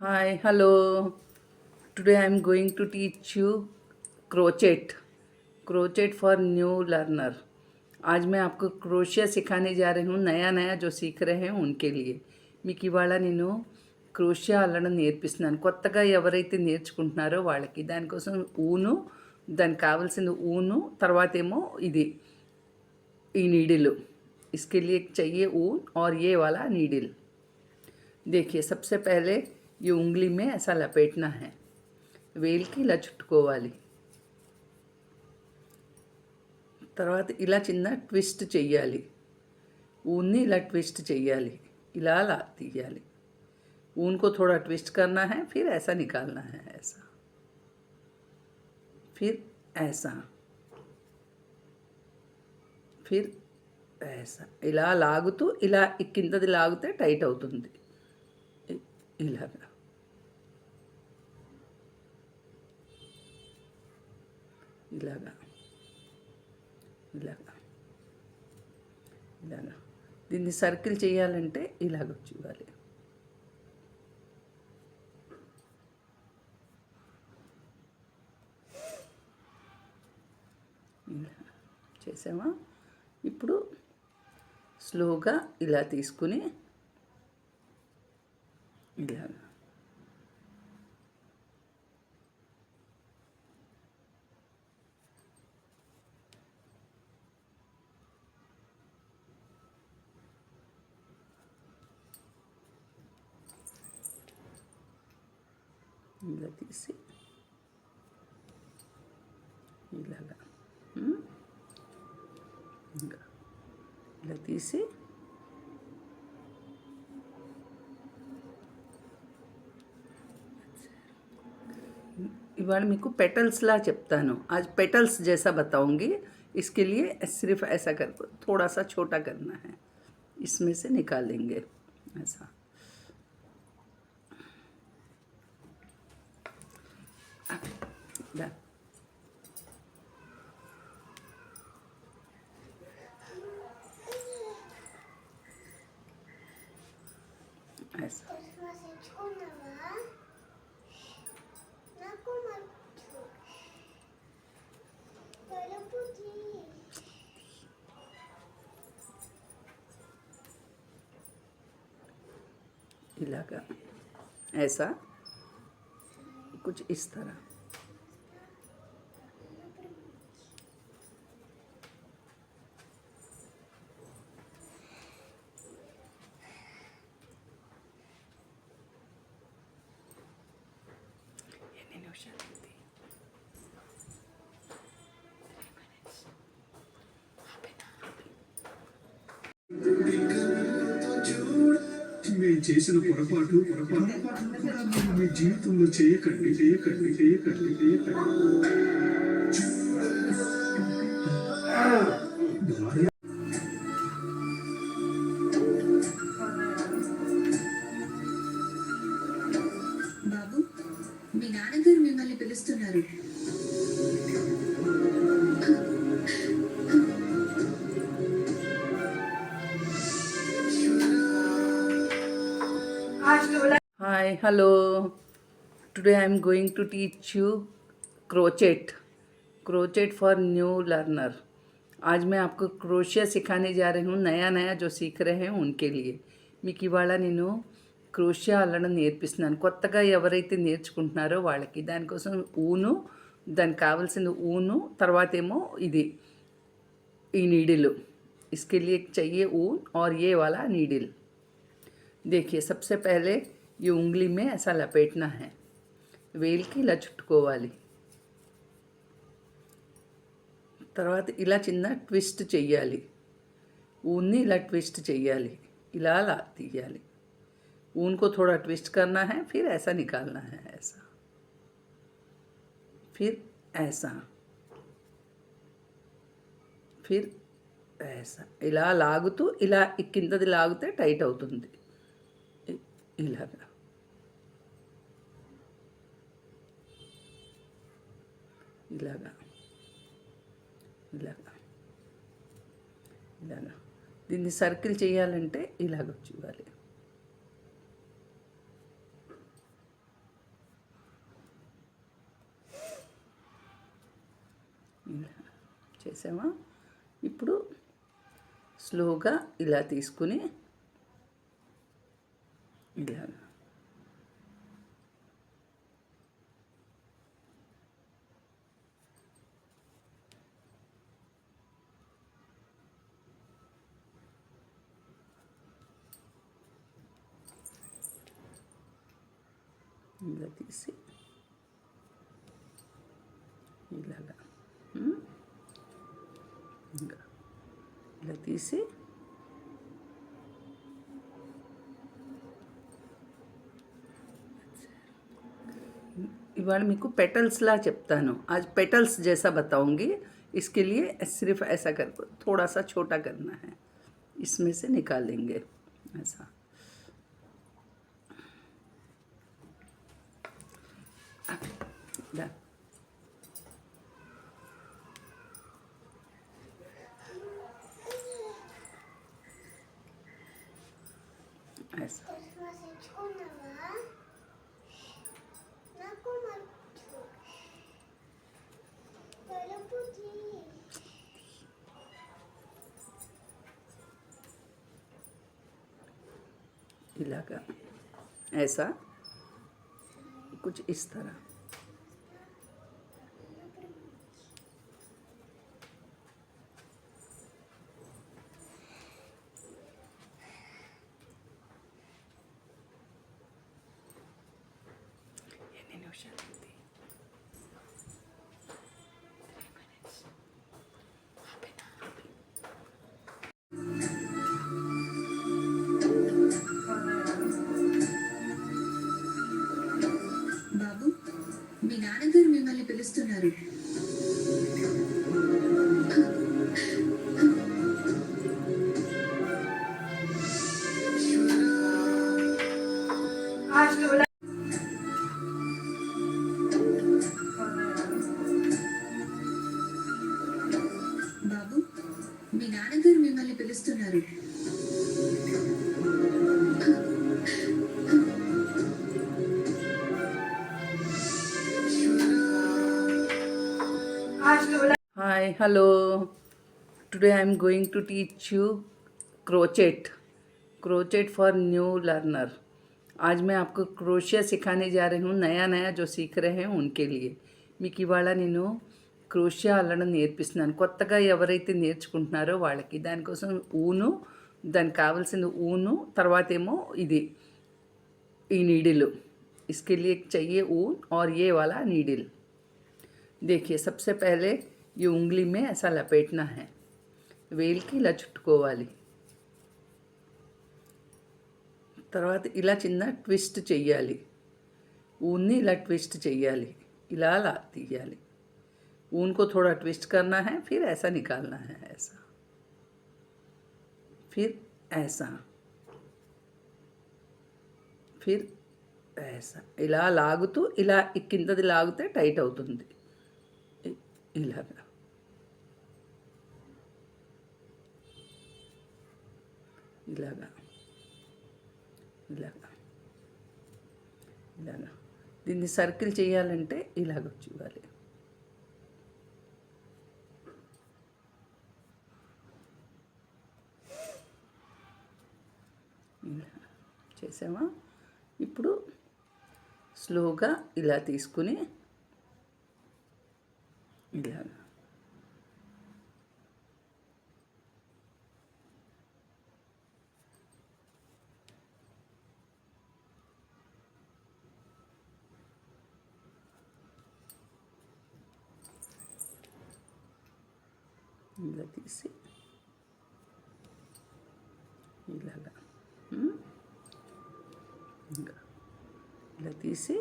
Hi, hello. Today I am going to teach you crochet. Crochet for new learner. आज मैं आपको crochet सिखाने जा रही हूँ. नया नया जो सीख रहे हैं उनके लिए మీకు ఇవాళ నేను క్రోషియా అల్లడం నేర్పిస్తున్నాను. కొత్తగా ఎవరైతే నేర్చుకుంటున్నారో వాళ్ళకి దానికోసం ఊను, దానికి కావాల్సిన ఊను, తర్వాత ఏమో ఇది ఈ నీడిల్. इसके लिए चाहिए ऊन और ये वाला नीडल. देखिए, सबसे पहले ये उंगली में ऐसा लपेटना है. వేలికి ఇలా చుట్టుకోవాలి. తర్వాత ఇలా చిన్న ట్విస్ట్ చెయ్యాలి. ऊन ఇలా ట్విస్ట్ చెయ్యాలి. ఇలా ला తీయాలి. ऊन को थोड़ा ट्विस्ट करना है, फिर ऐसा निकालना है, ऐसा, फिर ऐसा, फिर ऐसा. ఇలా లాగుతూ ఇలా కిందది లాగితే టైట్ అవుతుంది. ఇలాగా ఇలాగా ఇలాగా ఇలాగా దీన్ని సర్కిల్ చేయాలంటే ఇలాగ చూడాలి. ఇలా చేసామా? ఇప్పుడు స్లోగా ఇలా తీసుకుని ఇలాగా ఇలా తీసి ఇలాగా ఇంకా ఇలా తీసి इवाल మీకు पेटल्स ला చెప్తాను. आज पेटल्स जैसा बताऊंगी. इसके लिए सिर्फ ऐसा कर थोड़ा सा छोटा करना है, इसमें से निकालेंगे ऐसा. ऐसा इलाका ऐसा कुछ इस तरह. మేము చేసిన పొరపాటు కూడా మీరు మీ జీవితంలో చేయకండి చేయకండి చేయకండి చేయకండి. బాబు, మీ నాన్నగారు మిమ్మల్ని పిలుస్తున్నారు. Hi, hello. Today I am going to teach you crochet. Crochet for new learner. आज मैं आपको क्रोशिया सिखाने जा रही हूँ. नया नया जो सीख रहे हैं उनके लिए మీకు ఇవాళ నేను క్రోషియా అల్లడం నేర్పిస్తున్నాను. కొత్తగా ఎవరైతే నేర్చుకుంటున్నారో వాళ్ళకి దానికోసం ఊను, దానికి కావాల్సిన ఊను, తర్వాత ఏమో ఇది ఈ నీడిల్. इसके लिए चाहिए ऊन और ये वाला नीडल. देखिए, सबसे पहले ये उंगली में ऐसा लपेटना है. వేలికి ఇలా చుట్టుకోవాలి. తర్వాత ఇలా చిన్న ట్విస్ట్ చెయ్యాలి. ऊन ఇలా ట్విస్ట్ చెయ్యాలి. ఇలా ला తీయాలి. ऊन को थोड़ा ट्विस्ट करना है, फिर ऐसा निकालना है, ऐसा, फिर ऐसा, फिर ऐसा. ఇలా లాగుతూ ఇలా కిందది లాగితే టైట్ అవుతుంది. ఇలాగా ఇలాగా ఇలాగా ఇలాగా దీన్ని సర్కిల్ చేయాలంటే ఇలాగ చూడాలి. చేసామా? ఇప్పుడు స్లోగా ఇలా తీసుకుని ఇలా ఇలా తీసి ఇలాగా ఇంకా ఇలా తీసి इवाल మీకు पेटल्स ला చెప్తాను. आज पेटल्स जैसा बताऊंगी. इसके लिए सिर्फ ऐसा कर थोड़ा सा छोटा करना है, इसमें से निकालेंगे ऐसा. डन. ऐसा इलाका ऐसा कुछ इस तरह. ఎన్ని నిమిషాలు అయింది? 3 minutes. ఆపేనా? బాబు, మీ నాన్నగారు మిమ్మల్ని పిలుస్తున్నారు. బాబు, మీ నాన్నగారు మిమ్మల్ని పిలుస్తున్నారు. Hi, hello. Today I am going to teach you crochet for new learner. आज मैं आपको क्रोशिया सिखाने जा रही हूँ. नया जो सीख रहे हैं उनके लिए మీకు ఇవాళ నేను క్రోషియా అల్లడం నేర్పిస్తున్నాను. కొత్తగా ఎవరైతే నేర్చుకుంటున్నారో వాళ్ళకి. దానికోసం ఊను, దానికి కావాల్సిన ఊను, తర్వాత ఏమో ఇది ఈ నీడిల్. इसके लिए चाहिए ऊन और ये वाला नीडल. देखिए, सबसे पहले ये उंगली में ऐसा लपेटना है. వేలికి ఇలా చుట్టుకోవాలి. తర్వాత ఇలా చిన్న ట్విస్ట్ చెయ్యాలి. ऊन ఇలా ట్విస్ట్ చెయ్యాలి. ఇలా లా తీయాలి. ऊन को थोड़ा ट्विस्ट करना है, फिर ऐसा निकालना है, ऐसा, फिर ऐसा, फिर ऐसा. ఇలా లాగుతూ ఇలా కిందది లాగితే టైట్ అవుతుంది. ఇలాగా ఇలాగా ఇలాగా ఇలాగా దీన్ని సర్కిల్ చేయాలంటే ఇలాగ చూడాలి. ఇలా చేసామా? ఇప్పుడు స్లోగా ఇలా తీసుకుని ఇలాగా ఇలా తీసి ఇలాగా ఇంకా ఇలా తీసి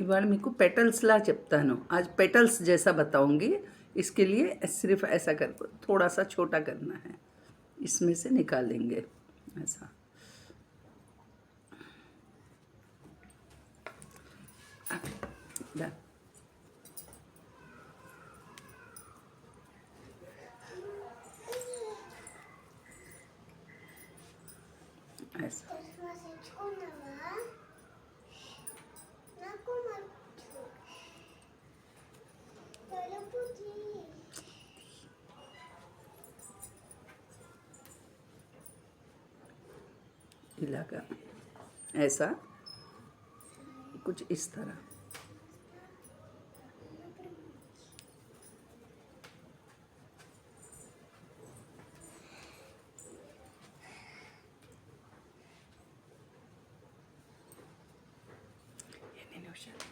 इवाल మీకు पेटल्स ला చెప్తాను. आज पेटल्स जैसा बताऊंगी. इसके लिए सिर्फ ऐसा कर थोड़ा सा छोटा करना है, इसमें से निकालेंगे ऐसा. डन. ऐसा इलाका ऐसा कुछ इस तरह। ఎన్ని నిమిషాలు?